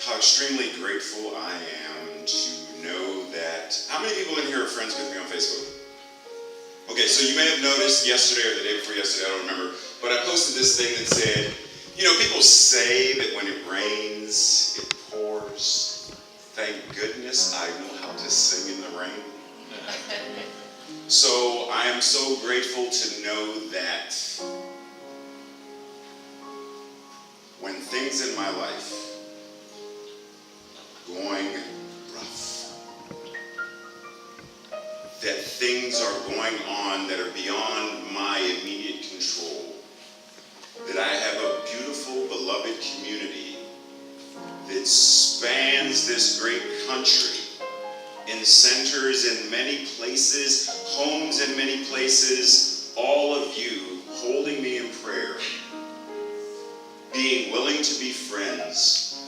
how extremely grateful I am to know that. How many people in here are friends with me on Facebook? Okay, so you may have noticed yesterday or the day before yesterday, I don't remember, but I posted this thing that said, you know, people say that when it rains, it pours. Thank goodness I know how to sing in the rain. So I am so grateful to know that when things in my life going rough, that things are going on that are beyond my immediate control, that I have a beautiful, beloved community that spans this great country in centers in many places, homes in many places, all of you holding me in prayer, being willing to be friends,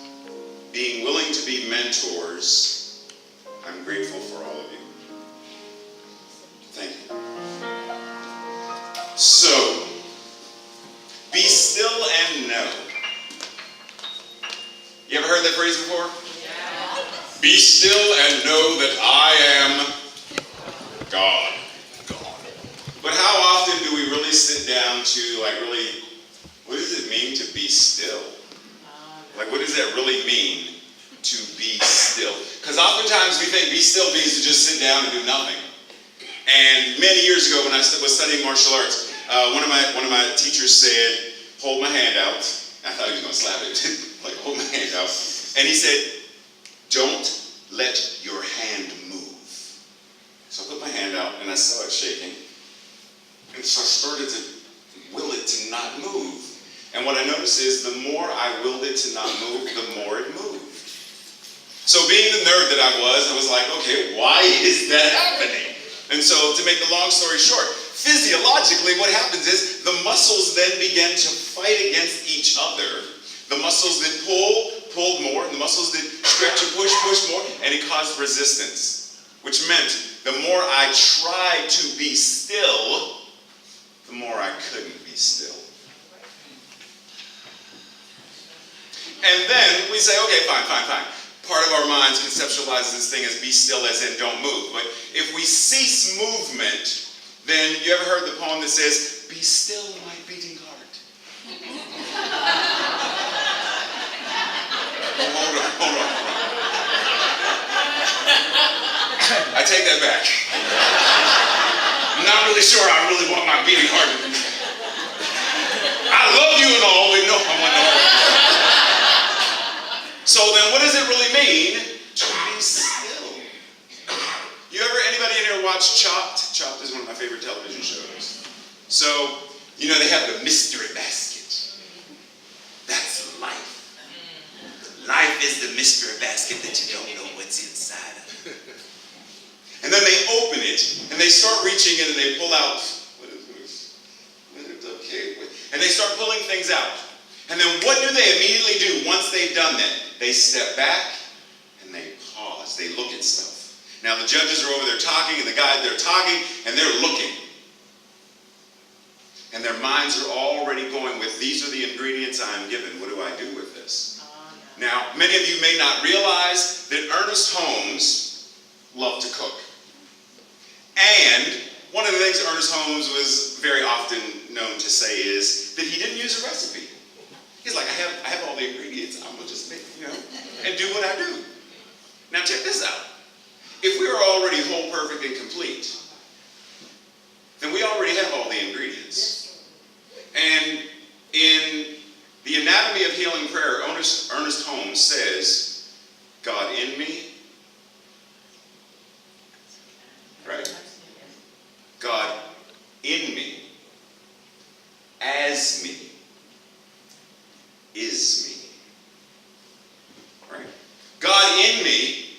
being willing to be mentors. I'm grateful for all of you. Thank you. So, be still and know. You ever heard that phrase before? Yeah. Be still and know that I am God. But how often do we really sit down to what does it mean to be still? Like, what does that really mean to be still? Because oftentimes we think be still means to just sit down and do nothing. And many years ago when I was studying martial arts, one of my teachers said, hold my hand out. I thought he was going to slap it. Like, hold my hand out. And he said, don't let your hand move. So I put my hand out and I saw it shaking. And so I started to will it to not move. And what I noticed is the more I willed it to not move, the more it moved. So being the nerd that I was like, okay, why is that happening? And so to make the long story short, physiologically what happens is the muscles then begin to fight against each other. The muscles that pulled more, and the muscles that stretch and push more, and it caused resistance. Which meant the more I tried to be still, the more I couldn't be still. And then we say, okay, fine. Part of our minds conceptualizes this thing as be still as in don't move. But if we cease movement, then you ever heard the poem that says, be still my beating heart? Hold on. I take that back. I'm not really sure I really want my beating heart. I love you and all, but no, I want no. So then what does it really mean to be still? Anybody in here watch Chopped? Chopped is one of my favorite television shows. So, you know, they have the mystery basket. That's life. Life is the mystery basket that you don't know what's inside of. And then they open it, and they start reaching in, and they pull out, what is this? Okay. And they start pulling things out. And then what do they immediately do once they've done that? They step back, and they pause. They look at stuff. Now the judges are over there talking, and they're talking, and they're looking. And their minds are already going with, these are the ingredients I'm given. What do I do with this? Now, many of you may not realize that Ernest Holmes loved to cook. And one of the things Ernest Holmes was very often known to say is that he didn't use a recipe. He's like, I have all the ingredients. I'm going to just make, and do what I do. Now check this out. If we are already whole, perfect, and complete, then we already have all the ingredients. And in the Anatomy of Healing Prayer, Ernest Holmes says, God in me, right? God in me, as me, is me. Right? God in me,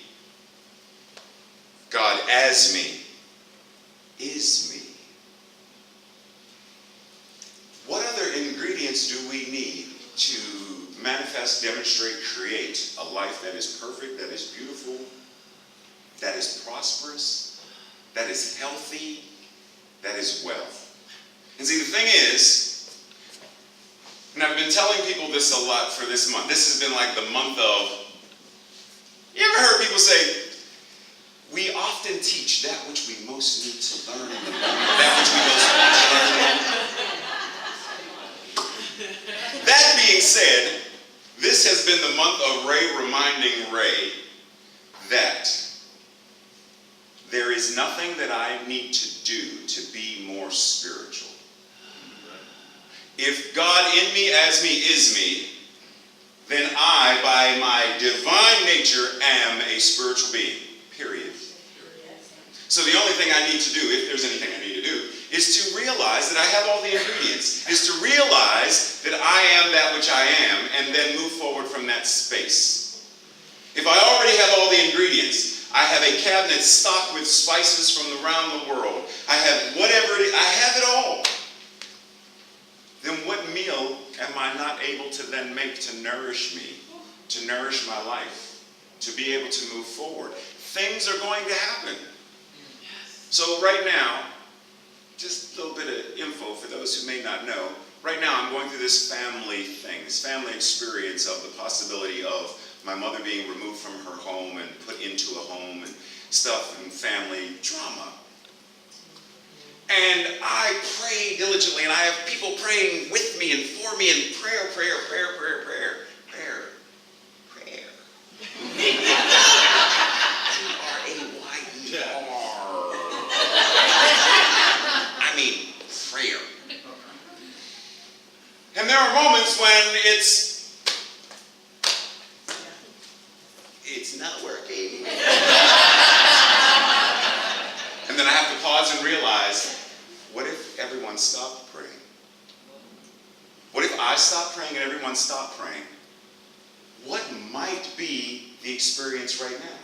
God as me, is me. What other ingredients do we need to manifest, demonstrate, create a life that is perfect, that is beautiful, that is prosperous, that is healthy, that is wealth? And see, the thing is, and I've been telling people this a lot for this month. This has been like the month of people say, we often teach that which we most need to learn in the moment, that which we most want to learn in the moment. That being said, this has been the month of Ray reminding Ray that there is nothing that I need to do to be more spiritual. If God in me, as me, is me, then I, by my divine nature, am a spiritual being. Period. So the only thing I need to do, if there's anything I need to do, is to realize that I have all the ingredients, is to realize that I am that which I am, and then move forward from that space. If I already have all the ingredients, I have a cabinet stocked with spices from around the world, I have whatever it is, I have it all. Then what meal am I not able to then make to nourish me, to nourish my life, to be able to move forward? Things are going to happen. So right now, just a little bit of info for those who may not know. Right now I'm going through this family thing, this family experience of the possibility of my mother being removed from her home and put into a home and stuff and family drama. And I pray diligently, and I have people praying with me and for me, and prayer. I mean, prayer. And there are moments when it's not working. And then I have to pause and realize, what if everyone stopped praying? What if I stopped praying and everyone stopped praying? What might be the experience right now?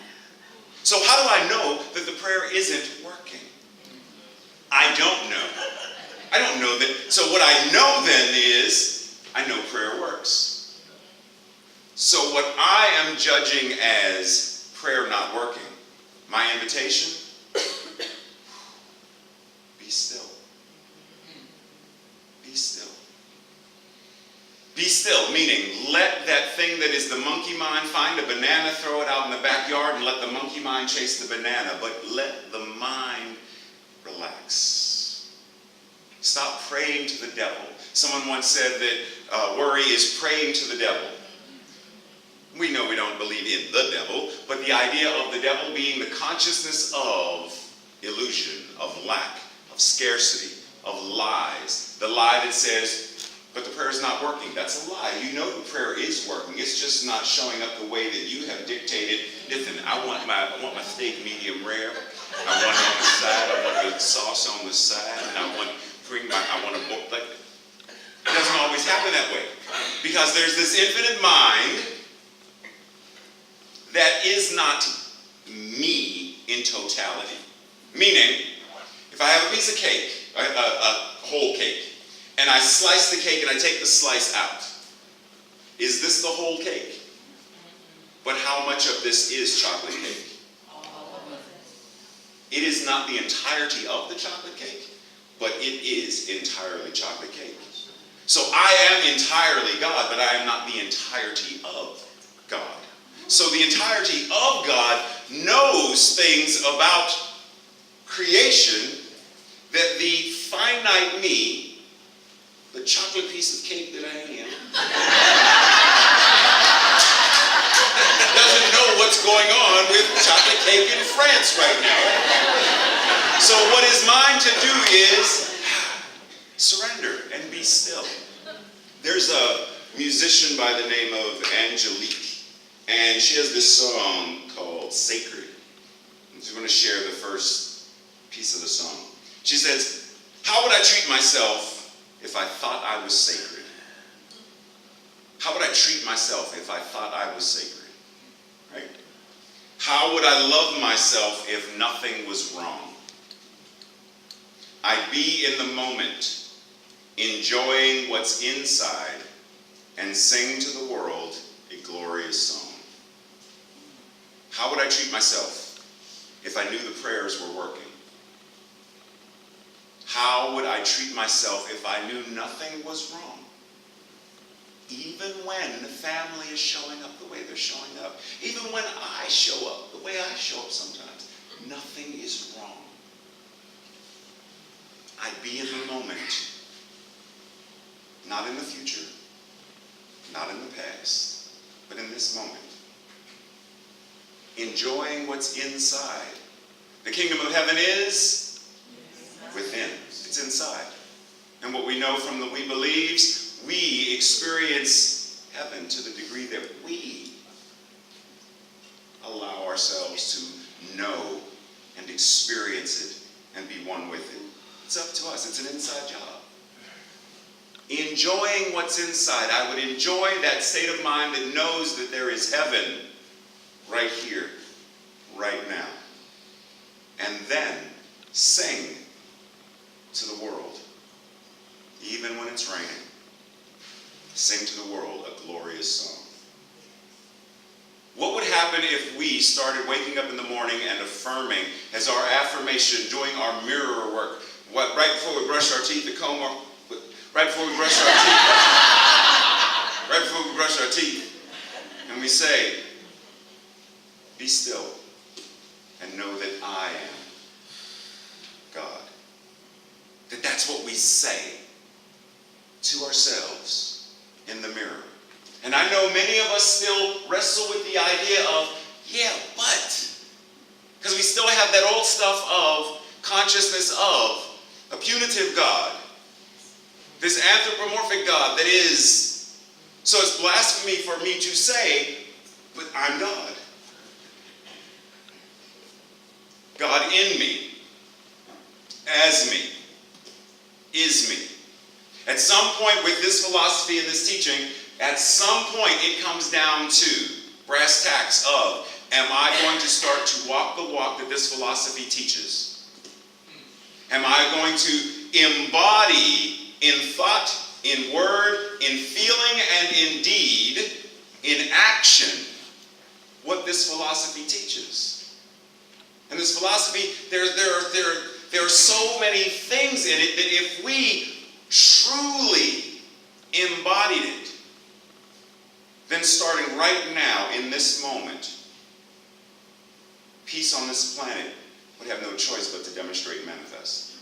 So how do I know that the prayer isn't working? I don't know. I don't know that. So what I know then is, I know prayer works. So what I am judging as prayer not working, my invitation, be still. Be still. Be still, meaning let that thing that is the monkey mind find a banana, throw it out in the backyard, and let the monkey mind chase the banana, but let the mind relax. Stop praying to the devil. Someone once said that worry is praying to the devil. We know we don't believe in the devil, but the idea of the devil being the consciousness of illusion, of lack, of scarcity, of lies. The lie that says, but the prayer is not working. That's a lie. You know the prayer is working. It's just not showing up the way that you have dictated. Listen, I want my steak medium rare. I want it on the side. I want the sauce on the side, and I want a book. Like, it doesn't always happen that way, because there's this infinite mind that is not me in totality. Meaning, if I have a piece of cake, a whole cake, and I slice the cake and I take the slice out, is this the whole cake? But how much of this is chocolate cake? It is not the entirety of the chocolate cake, but it is entirely chocolate cake. So I am entirely God, but I am not the entirety of God. So the entirety of God knows things about creation that the finite me, the chocolate piece of cake that I am, doesn't know what's going on with chocolate cake in France right now. So what is mine to do is surrender and be still. There's a musician by the name of Angelique, and she has this song called Sacred. I'm just going to share the first piece of the song. She says, how would I treat myself if I thought I was sacred? How would I treat myself if I thought I was sacred? Right? How would I love myself if nothing was wrong? I'd be in the moment, enjoying what's inside, and sing to the world a glorious song. How would I treat myself if I knew the prayers were working? How would I treat myself if I knew nothing was wrong? Even when the family is showing up the way they're showing up, even when I show up the the way I show up sometimes. Nothing is wrong. I be in the moment. Not in the future. Not in the past. But in this moment. Enjoying what's inside. The kingdom of heaven is within. It's inside. And what we know from the we believes, we experience heaven to the degree that we allow ourselves to know and experience it and be one with it. It's up to us. It's an inside job. Enjoying what's inside. I would enjoy that state of mind that knows that there is heaven right here, right now. And then sing to the world, even when it's raining. Sing to the world a glorious song. What would happen if we started waking up in the morning and affirming as our affirmation, doing our mirror work, right before we brush our teeth, right before we brush our teeth, right before we brush our teeth, and we say, be still and know that I am God. That's what we say to ourselves in the mirror. And I know many of us still wrestle with the idea of, yeah, but. Because we still have that old stuff of consciousness of a punitive God. This anthropomorphic God that is. So it's blasphemy for me to say, but I'm God. God in me, as me, is me. At some point with this philosophy and this teaching, at some point it comes down to brass tacks of, am I going to start to walk the walk that this philosophy teaches? Am I going to embody in thought, in word, in feeling, and in deed, in action, what this philosophy teaches? And this philosophy, there are so many things in it that if we truly embodied it, then starting right now in this moment, peace on this planet would have no choice but to demonstrate and manifest.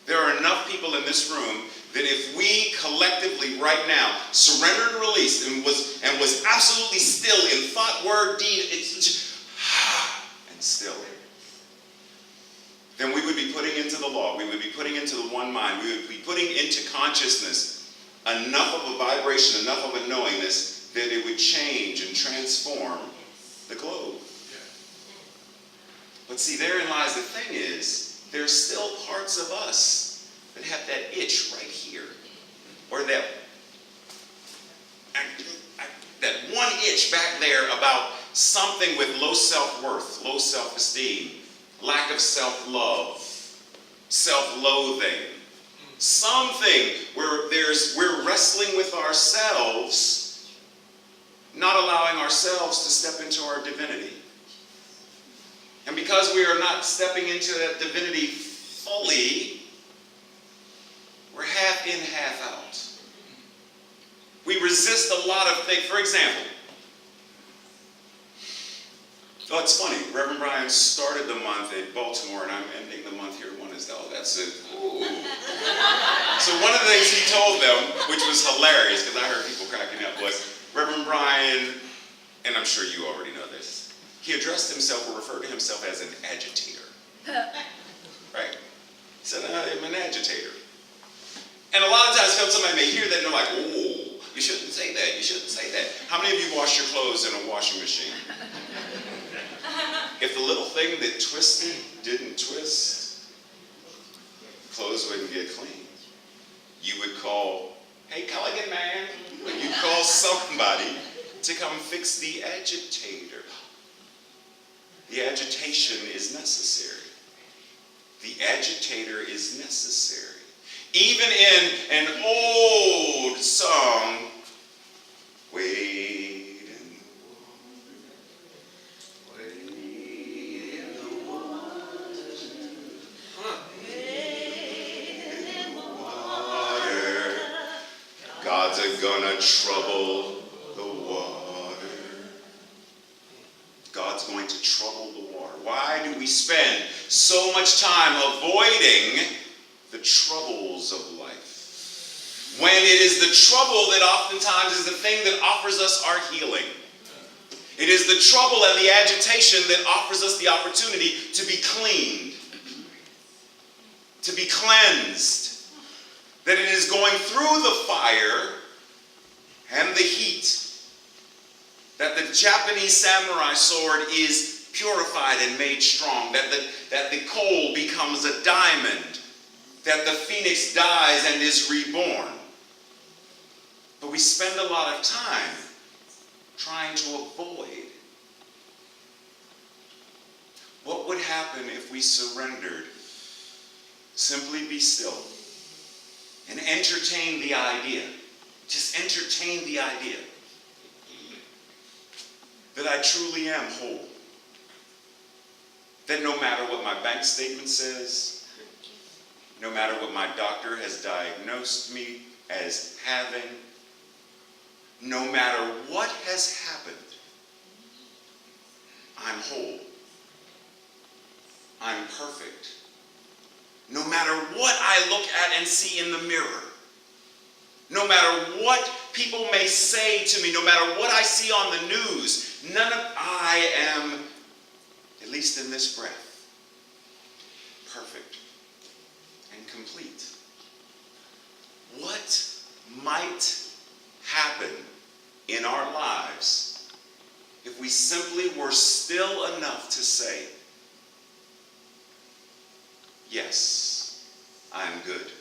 There are enough people in this room that if we collectively right now surrendered and released and was absolutely still in thought, word, deed, it's just, and still, then we would be putting into the law, we would be putting into the one mind, we would be putting into consciousness enough of a vibration, enough of a knowingness that it would change and transform the globe. But see, therein lies the thing is, there's still parts of us that have that itch right here, or that one itch back there about something with low self-worth, low self-esteem, lack of self-love, self-loathing. Something where we're wrestling with ourselves, not allowing ourselves to step into our divinity. And because we are not stepping into that divinity fully, we're half in, half out. We resist a lot of things. For example, oh, it's funny. Reverend Brian started the month in Baltimore, and I'm ending the month here. That's it. Ooh. So one of the things he told them, which was hilarious, because I heard people cracking up, was Reverend Brian, and I'm sure you already know this, he addressed himself or referred to himself as an agitator. Right? He said, I'm an agitator. And a lot of times somebody may hear that and they're like, oh, you shouldn't say that, you shouldn't say that. How many of you wash your clothes in a washing machine? If the little thing that twisted didn't twist, clothes wouldn't get clean. You would call, hey, Culligan man, you'd call somebody to come fix the agitator. The agitation is necessary. The agitator is necessary. Even in an old song, wait in the water. God's gonna trouble the water. God God's going to trouble the water? Why do we spend so much time avoiding the troubles of life, when it is the trouble that oftentimes is the thing that offers us our healing? It is the trouble and the agitation that offers us the opportunity to be cleaned, to be cleansed. That it is going through the fire and the heat that the Japanese samurai sword is purified and made strong, that the coal becomes a diamond, that the phoenix dies and is reborn. But we spend a lot of time trying to avoid. What would happen if we surrendered? Simply be still and entertain the idea. Just entertain the idea that I truly am whole. That no matter what my bank statement says, no matter what my doctor has diagnosed me as having, no matter what has happened, I'm whole. I'm perfect. No matter what I look at and see in the mirror, no matter what people may say to me, no matter what I see on the news, I am, at least in this breath, perfect and complete. What might happen in our lives if we simply were still enough to say, yes, I am good.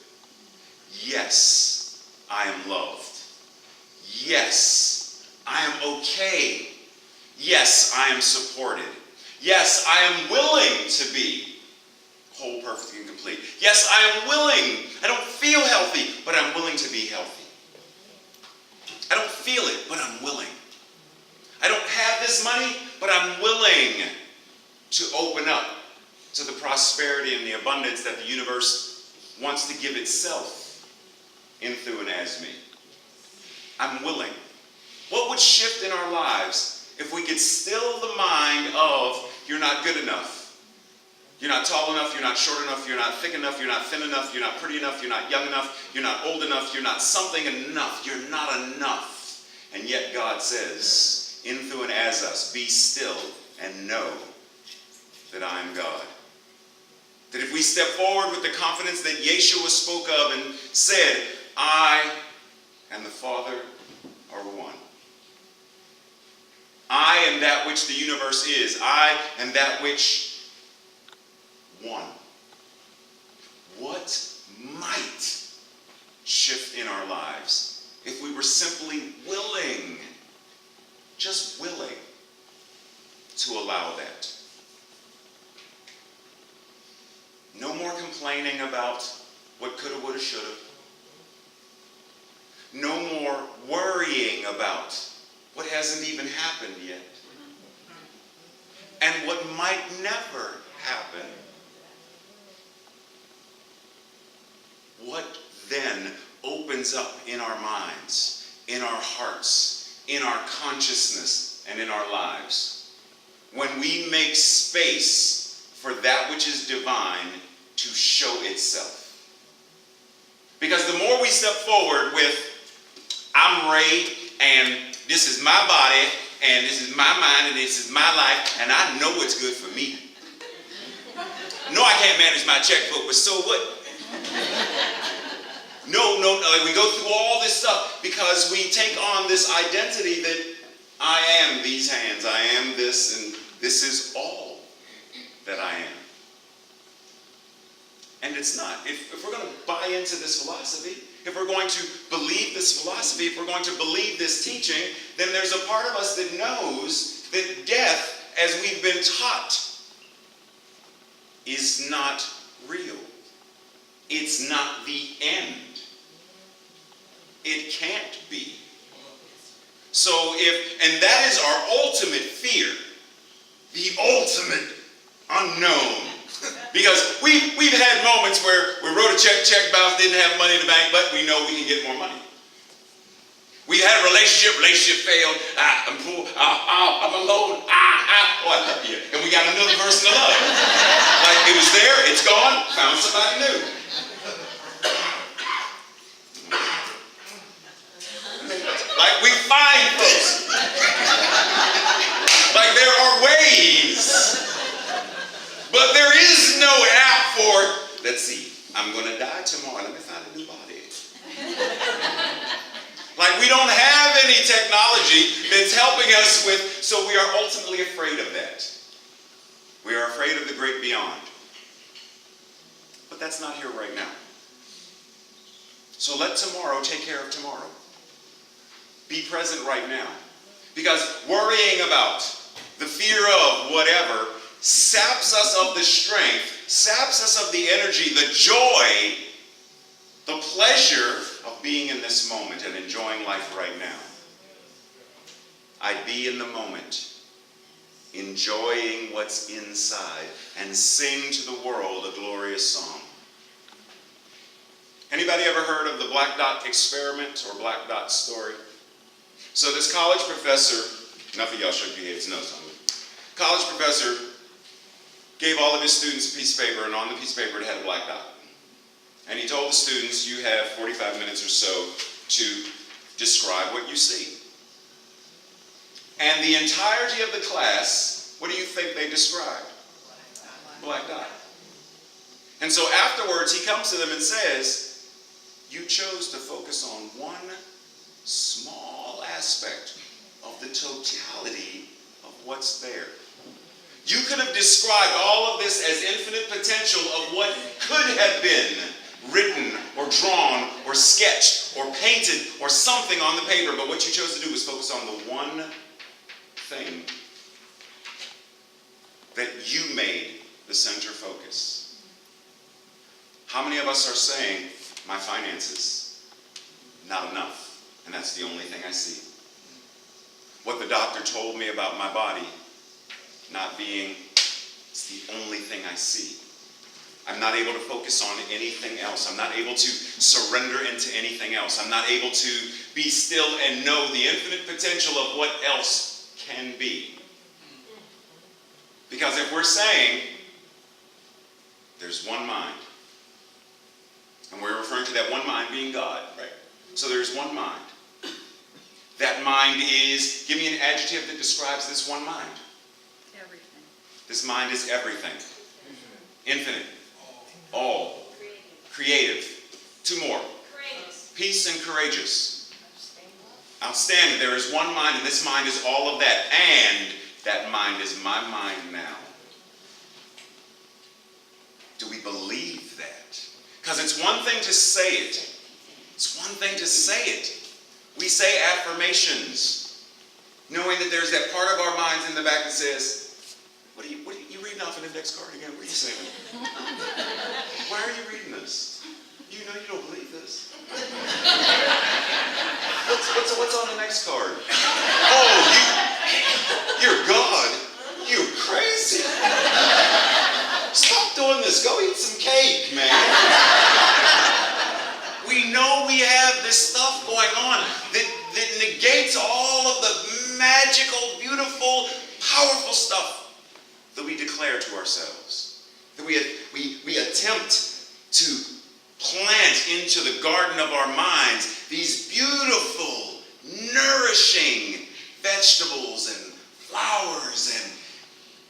Yes, I am loved. Yes, I am okay. Yes, I am supported. Yes, I am willing to be whole, perfect, and complete. Yes, I am willing. I don't feel healthy, but I'm willing to be healthy. I don't feel it, but I'm willing. I don't have this money, but I'm willing to open up to the prosperity and the abundance that the universe wants to give itself in, through, and as me. I'm willing. What would shift in our lives if we could still the mind of, you're not good enough. You're not tall enough, you're not short enough, you're not thick enough, you're not thin enough, you're not pretty enough, you're not young enough, you're not old enough, you're not something enough, you're not enough. And yet God says, in, through, and as us, be still and know that I am God. That if we step forward with the confidence that Yeshua spoke of and said, I and the Father are one. I am that which the universe is. I am that which one. What might shift in our lives if we were simply willing, just willing, to allow that? No more complaining about what coulda, woulda, shoulda. No more worrying about what hasn't even happened yet. And what might never happen. What then opens up in our minds, in our hearts, in our consciousness, and in our lives, when we make space for that which is divine to show itself? Because the more we step forward with, I'm Ray, and this is my body, and this is my mind, and this is my life, and I know what's good for me. No, I can't manage my checkbook, but so what? No, we go through all this stuff because we take on this identity that I am these hands, I am this, and this is all that I am. And it's not. If we're going to buy into this philosophy, if we're going to believe this philosophy, if we're going to believe this teaching, then there's a part of us that knows that death, as we've been taught, is not real. It's not the end. It can't be. So and that is our ultimate fear, the ultimate unknown. Because we've had moments where we wrote a check bounced, didn't have money in the bank, but we know we can get more money. We had a relationship failed. I'm poor. I'm alone. What? love you. And we got another person to love. Like, it was there, it's gone, found somebody new. Like, we find folks. Like, there are ways. But there is no app for, let's see, I'm going to die tomorrow. Let me find a new body. Like, we don't have any technology that's helping us with, so we are ultimately afraid of that. We are afraid of the great beyond. But that's not here right now. So let tomorrow take care of tomorrow. Be present right now. Because worrying about the fear of whatever saps us of the strength, saps us of the energy, the joy, the pleasure of being in this moment and enjoying life right now. I'd be in the moment, enjoying what's inside, and sing to the world a glorious song. Anybody ever heard of the black dot experiment or black dot story? So this college professor, enough of y'all shook your heads, no, something. College professor gave all of his students a piece of paper, and on the piece of paper it had a black dot. And he told the students, you have 45 minutes or so to describe what you see. And the entirety of the class, what do you think they described? Black dot. And so afterwards he comes to them and says, you chose to focus on one small aspect of the totality of what's there. You could have described all of this as infinite potential of what could have been written or drawn or sketched or painted or something on the paper, but what you chose to do was focus on the one thing that you made the center focus. How many of us are saying, my finances, not enough, and that's the only thing I see? What the doctor told me about my body not being, it's the only thing I see. I'm not able to focus on anything else. I'm not able to surrender into anything else. I'm not able to be still and know the infinite potential of what else can be. Because if we're saying there's one mind, and we're referring to that one mind being God, right? So there's one mind. That mind is, give me an adjective that describes this one mind. Everything. This mind is everything. Infinite. All. Creative. Two more. Courageous. Peace and courageous. Outstanding. There is one mind, and this mind is all of that. And that mind is my mind now. Do we believe that? Because it's one thing to say it. It's one thing to say it. We say affirmations, knowing that there's that part of our minds in the back that says, what are you reading off an index card again? What are you saying? Why are you reading this? You know you don't believe this. What's on the next card? Oh, you're God. You're crazy. Stop doing this. Go eat some cake, man. We know we have this stuff going on that negates all of the magical, beautiful, powerful stuff that we declare to ourselves. That we attempt to plant into the garden of our minds these beautiful, nourishing vegetables and flowers,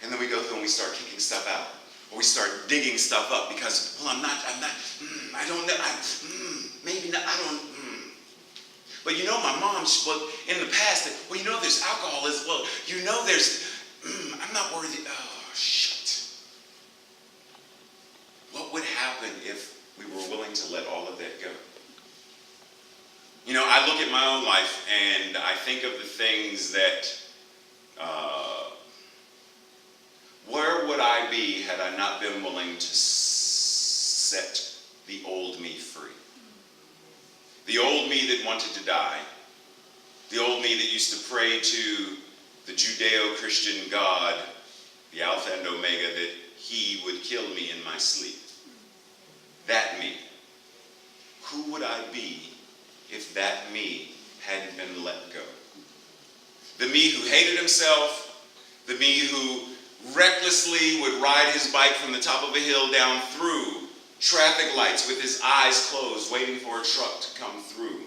and then we go through and we start kicking stuff out. Or we start digging stuff up because, well, I don't know, maybe not, I don't, But you know, my mom spoke in the past, well, you know there's alcoholism, well, you know there's, I'm not worthy, oh, shit. What would happen if we were willing to let all of that go? You know, I look at my own life and I think of the things that, where would I be had I not been willing to set the old me free? The old me that wanted to die. The old me that used to pray to the Judeo-Christian God, the Alpha and Omega, that he would kill me in my sleep. That me. Who would I be if that me hadn't been let go? The me who hated himself, the me who recklessly would ride his bike from the top of a hill down through traffic lights with his eyes closed, waiting for a truck to come through.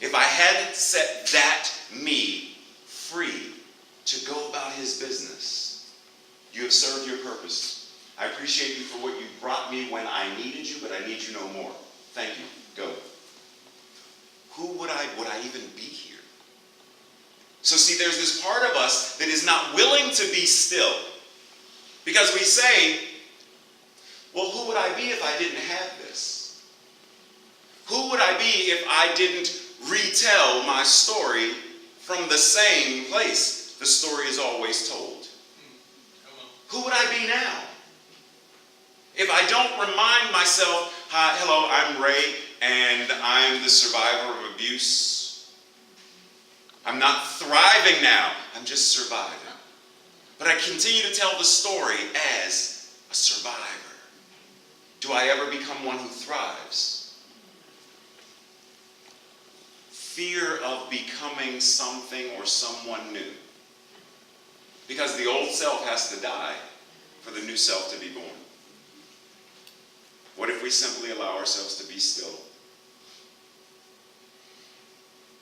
If I hadn't set that me free to go about his business, you have served your purpose. I appreciate you for what you brought me when I needed you, but I need you no more. Thank you. Go. Who would I even be here? So see, there's this part of us that is not willing to be still. Because we say, well, who would I be if I didn't have this? Who would I be if I didn't retell my story from the same place the story is always told? Who would I be now? If I don't remind myself, hi, hello, I'm Ray, and I'm the survivor of abuse. I'm not thriving now, I'm just surviving. But I continue to tell the story as a survivor. Do I ever become one who thrives? Fear of becoming something or someone new. Because the old self has to die for the new self to be born. What if we simply allow ourselves to be still?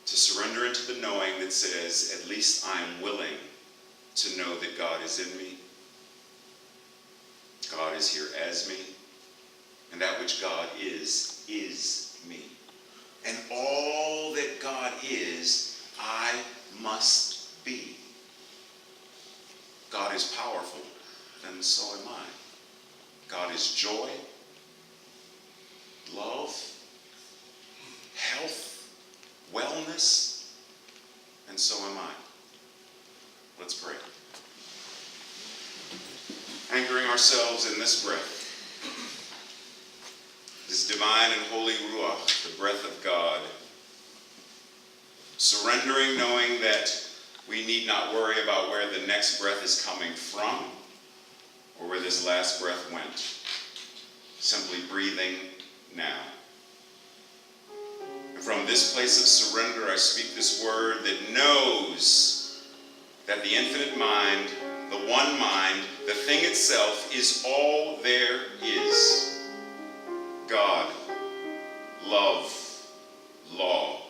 To surrender into the knowing that says, at least I am willing to know that God is in me. God is here as me. And that which God is me. And all that God is, I must be. God is powerful, and so am I. God is joy, love, health, wellness, and so am I. Let's pray. Anchoring ourselves in this breath, this divine and holy Ruach, the breath of God. Surrendering, knowing that we need not worry about where the next breath is coming from or where this last breath went. Simply breathing now. And from this place of surrender, I speak this word that knows that the infinite mind, the one mind, the thing itself is all there is. God, love, law,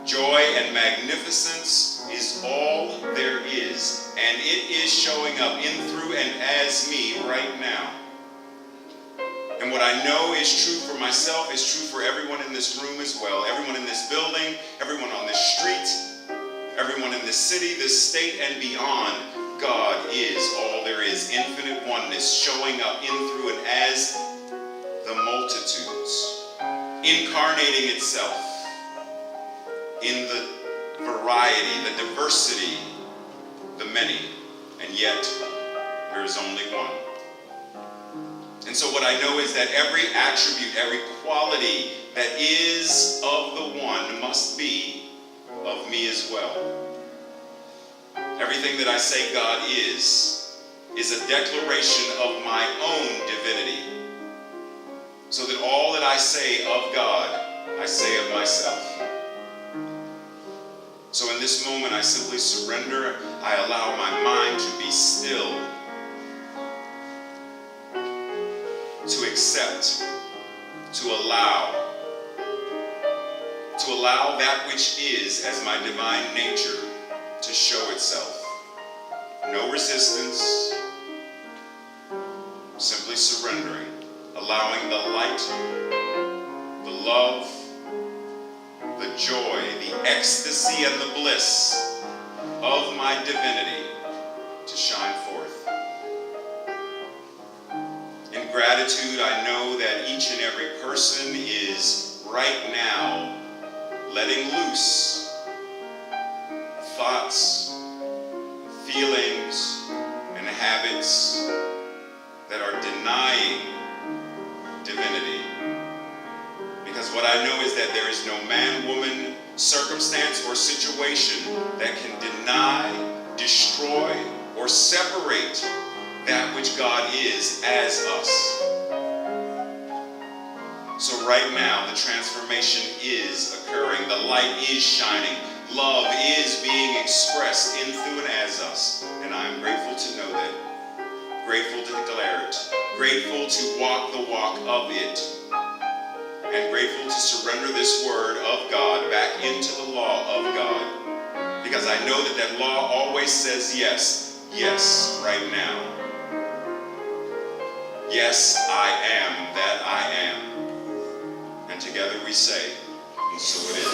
joy and magnificence is all there is, and it is showing up in, through, and as me right now. And what I know is true for myself is true for everyone in this room as well. Everyone in this building, everyone on this street, everyone in this city, this state, and beyond. God is all there is. Infinite oneness showing up in, through, and as the multitudes. Incarnating itself in the variety, the diversity, the many. And yet, there is only one. And so what I know is that every attribute, every quality that is of the one must be of me as well. Everything that I say God is a declaration of my own divinity. So that all that I say of God, I say of myself. So in this moment, I simply surrender. I allow my mind to be still. To accept, to allow that which is as my divine nature to show itself. No resistance, simply surrendering, allowing the light, the love, the joy, the ecstasy, and the bliss of my divinity to shine forth. In gratitude, I know that each and every person is right now letting loose thoughts, feelings, and habits that are denying divinity. Because what I know is that there is no man, woman, circumstance, or situation that can deny, destroy, or separate that which God is as us. So right now, the transformation is occurring. The light is shining. Love is being expressed in, through, and as us. And I I'm grateful to know that, grateful to declare it, grateful to walk the walk of it, and grateful to surrender this word of God back into the law of God. Because I know that that law always says yes, yes, right now. Yes, I am that I am. And together we say, and so it is.